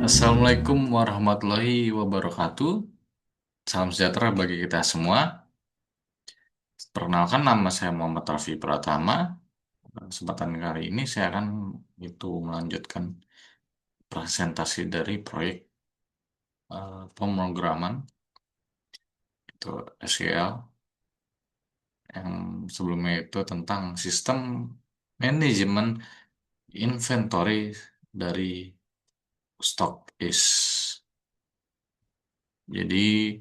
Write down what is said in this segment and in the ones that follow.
Assalamualaikum warahmatullahi wabarakatuh. Salam sejahtera bagi kita semua. Perkenalkan, nama saya Muhammad Rafi Pratama. Kesempatan kali ini saya akan melanjutkan presentasi dari proyek pemrograman itu SQL yang sebelumnya itu tentang sistem manajemen inventory dari stok is. Jadi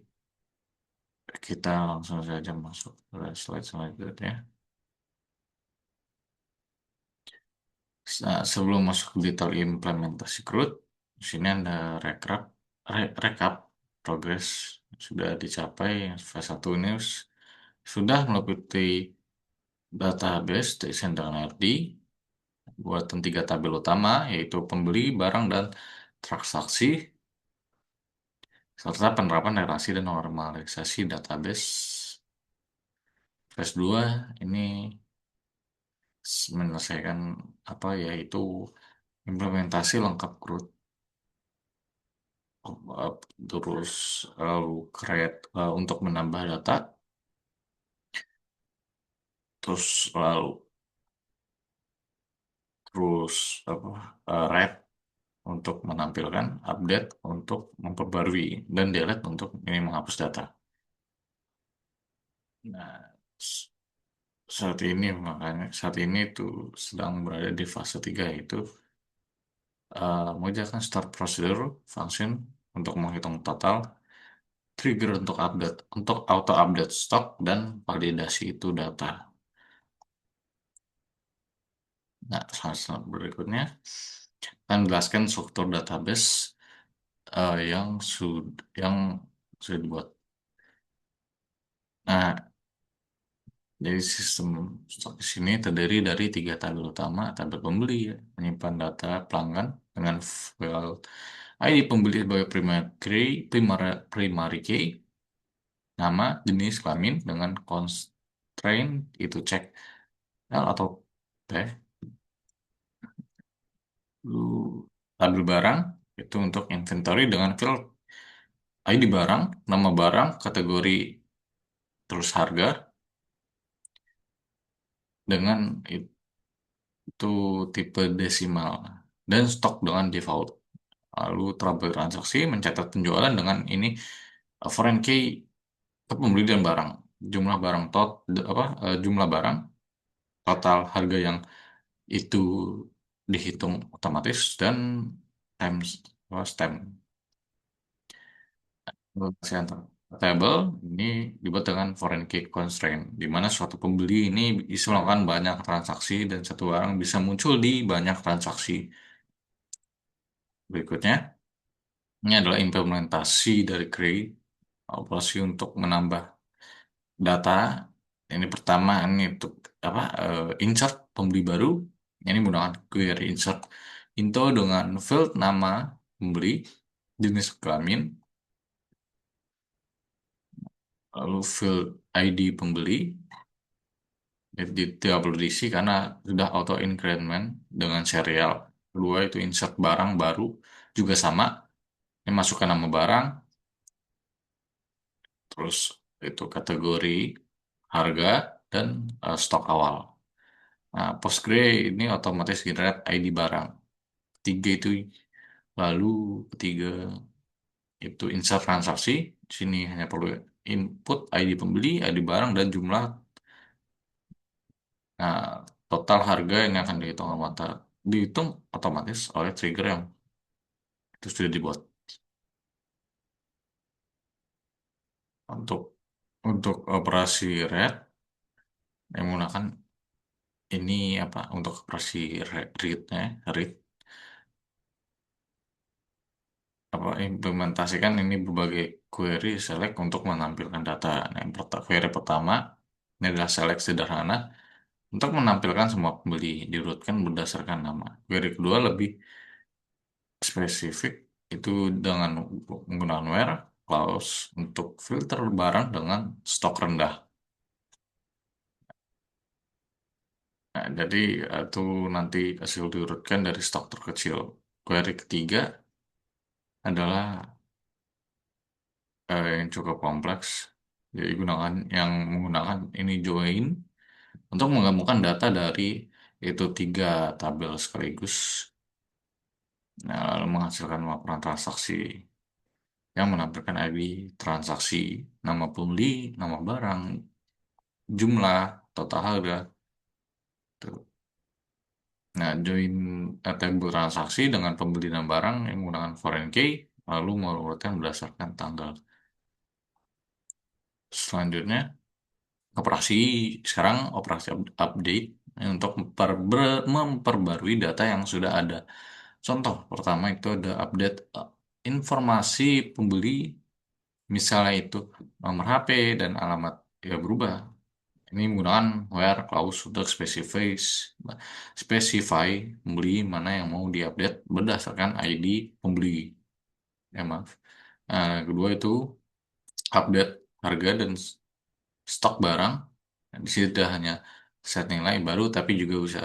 kita langsung saja masuk ke slide selanjutnya. Nah, sebelum masuk ke detail implementasi CRUD, di sini ada rekap progres sudah dicapai. Fase 1 ini sudah meliputi database TXN dan RD, buatan 3 tabel utama, yaitu pembeli, barang, dan transaksi, serta penerapan relasi dan normalisasi database. Fase 2 ini menyelesaikan yaitu implementasi lengkap CRUD. uh, terus lalu create untuk menambah data, terus lalu terus apa read untuk menampilkan, update untuk memperbarui, dan delete untuk ini menghapus data. Nah, s- saat ini tuh sedang berada di fase 3, yaitu mengerjakan start procedure function untuk menghitung total, trigger untuk update, untuk auto update stok, dan validasi itu data. Nah, slide berikutnya akan menjelaskan struktur database yang sudah dibuat. Nah, jadi sistem stok di sini terdiri dari 3 tabel utama. Tabel pembeli ya, menyimpan data pelanggan dengan file ID pembeli sebagai primary key, nama, jenis, kelamin dengan constraint itu cek L atau P. Lalu tabel barang itu untuk inventory dengan field ID barang, nama barang, kategori, terus harga dengan itu tipe desimal, dan stok dengan default. Lalu tabel transaksi mencatat penjualan dengan ini foreign key ke pembeli dan barang, jumlah barang jumlah barang, total harga yang itu dihitung otomatis, dan times stamp. Transaksi antar table ini dibuat dengan foreign key constraint, di mana suatu pembeli ini bisa melakukan banyak transaksi dan satu barang bisa muncul di banyak transaksi. Berikutnya, ini adalah implementasi dari Cray, operasi untuk menambah data. Ini pertama, ini untuk insert pembeli baru. Ini menggunakan query insert info dengan field nama pembeli, jenis kelamin, lalu field ID pembeli. Tidak perlu diisi karena sudah auto increment dengan serial. Kedua itu insert barang baru, juga sama. Ini masukkan nama barang, terus itu kategori, harga, dan stok awal. Nah, Postgre ini otomatis generate ID barang. Ketiga itu lalu ketiga itu insert transaksi. Di sini hanya perlu input ID pembeli, ID barang, dan jumlah. Nah, total harga ini akan dihitung otomatis oleh trigger yang itu sudah dibuat. Untuk operasi read yang menggunakan ini untuk operasi read implementasikan ini berbagai query select untuk menampilkan data. Nah, yang query pertama ini adalah select sederhana untuk menampilkan semua pembeli diurutkan berdasarkan nama. Query kedua lebih spesifik, itu dengan menggunakan where clause untuk filter barang dengan stok rendah. Nah, jadi itu nanti hasil diurutkan dari stok terkecil. Query ketiga adalah yang cukup kompleks. Jadi yang menggunakan ini join untuk menggabungkan data dari itu tiga tabel sekaligus, nah, lalu menghasilkan laporan transaksi yang menampilkan ID transaksi, nama pembeli, nama barang, jumlah, total harga. Tuh. Nah, join table transaksi dengan pembeli dan barang yang menggunakan foreign key, lalu mengurutkan berdasarkan tanggal. Selanjutnya, operasi sekarang operasi update untuk memperbarui data yang sudah ada. Contoh pertama itu ada update informasi pembeli, misalnya itu nomor HP dan alamat ya berubah. Ini menggunakan where clause untuk specify pembeli mana yang mau diupdate berdasarkan ID pembeli. Ya maaf. Nah, kedua itu update harga dan stok barang. Nah, di situ tidak hanya set nilai baru, tapi juga bisa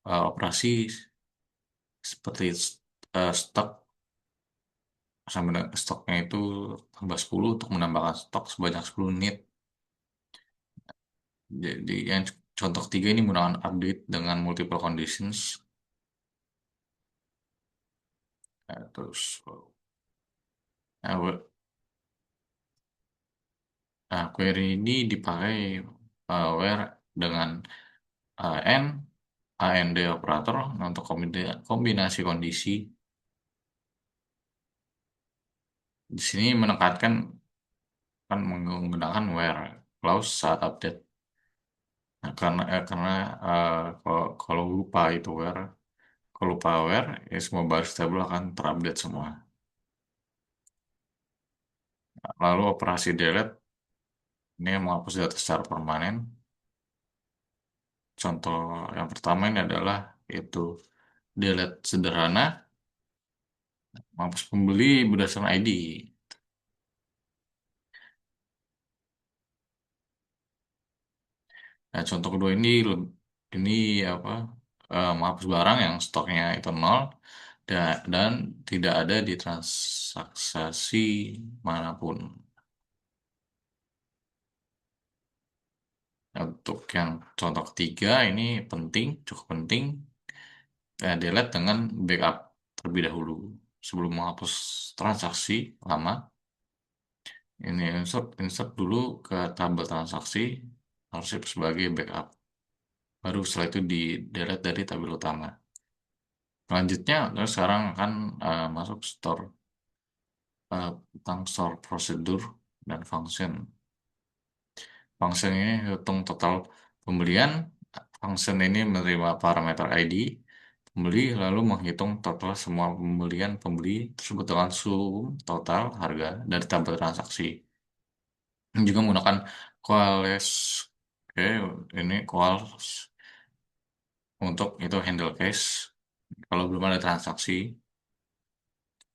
operasi seperti stok sampai stoknya itu tambah 10 untuk menambahkan stok sebanyak 10 unit. Jadi yang contoh ketiga ini menggunakan update dengan multiple conditions. Terus query ini dipakai where dengan n and operator untuk kombinasi kondisi. Di sini menekankan kan menggunakan where clause saat update. Nah, karena kalau lupa itu where, kalau lupa where, ya semua baris tabel akan terupdate semua. Lalu operasi delete ini yang menghapus data secara permanen. Contoh yang pertama ini adalah itu delete sederhana, menghapus pembeli berdasarkan ID. Nah, contoh kedua ini apa menghapus barang yang stoknya itu nol dan tidak ada di transaksi manapun. Nah, untuk yang contoh ketiga ini cukup penting, delete dengan backup terlebih dahulu sebelum menghapus transaksi lama. Ini insert dulu ke tabel transaksi, arsip sebagai backup. Baru setelah itu di delete dari tabel utama. Selanjutnya, terus sekarang akan masuk tentang store prosedur dan function. Function ini hitung total pembelian. Function ini menerima parameter ID pembeli lalu menghitung total semua pembelian pembeli tersebut dengan sum total harga dari tabel transaksi. Ini juga menggunakan quales. Oke, ini quals untuk itu handle case. Kalau belum ada transaksi,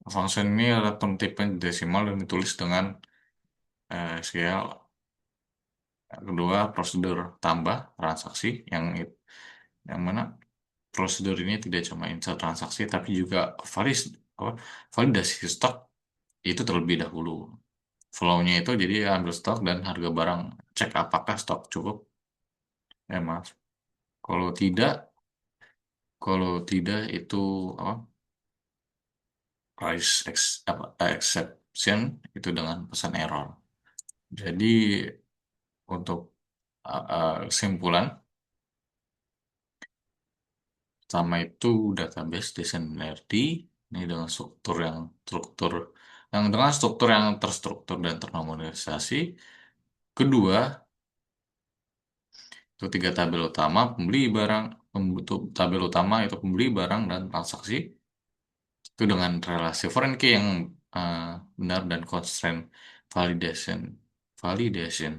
function ini adalah tipe desimal dan ditulis dengan SQL. Kedua, prosedur tambah transaksi yang mana prosedur ini tidak cuma insert transaksi tapi juga apa, validasi stok itu terlebih dahulu. Flow-nya itu jadi ambil stok dan harga barang, cek apakah stok cukup. Ya, Mas. Kalau tidak, kalau tidak itu apa? Exception itu dengan pesan error. Jadi untuk kesimpulan pertama itu database Dictionary ini dengan struktur yang terstruktur dan ternormalisasi. Kedua, itu tiga tabel utama pembeli barang, tabel utama itu pembeli barang dan transaksi itu dengan relasi foreign key yang eh, benar dan constraint validation. Validation.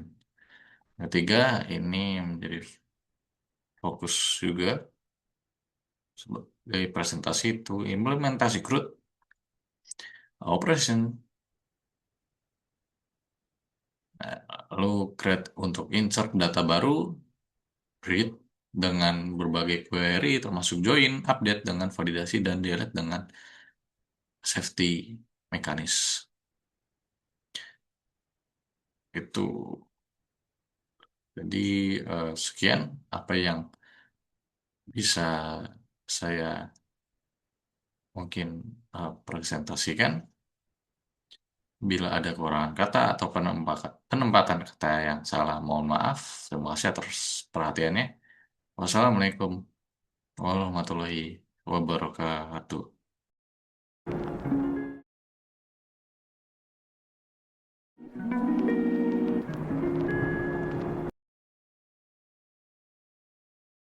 Ketiga, ini menjadi fokus juga sebagai presentasi itu implementasi CRUD operation. Lalu create untuk insert data baru, read dengan berbagai query termasuk join, update dengan validasi dan delete dengan safety. mekanis. Itu jadi sekian apa yang bisa saya mungkin presentasikan. Bila ada kekurangan kata atau penempatan kata yang salah, mohon maaf. Terima kasih atas perhatiannya. Wassalamualaikum warahmatullahi wabarakatuh.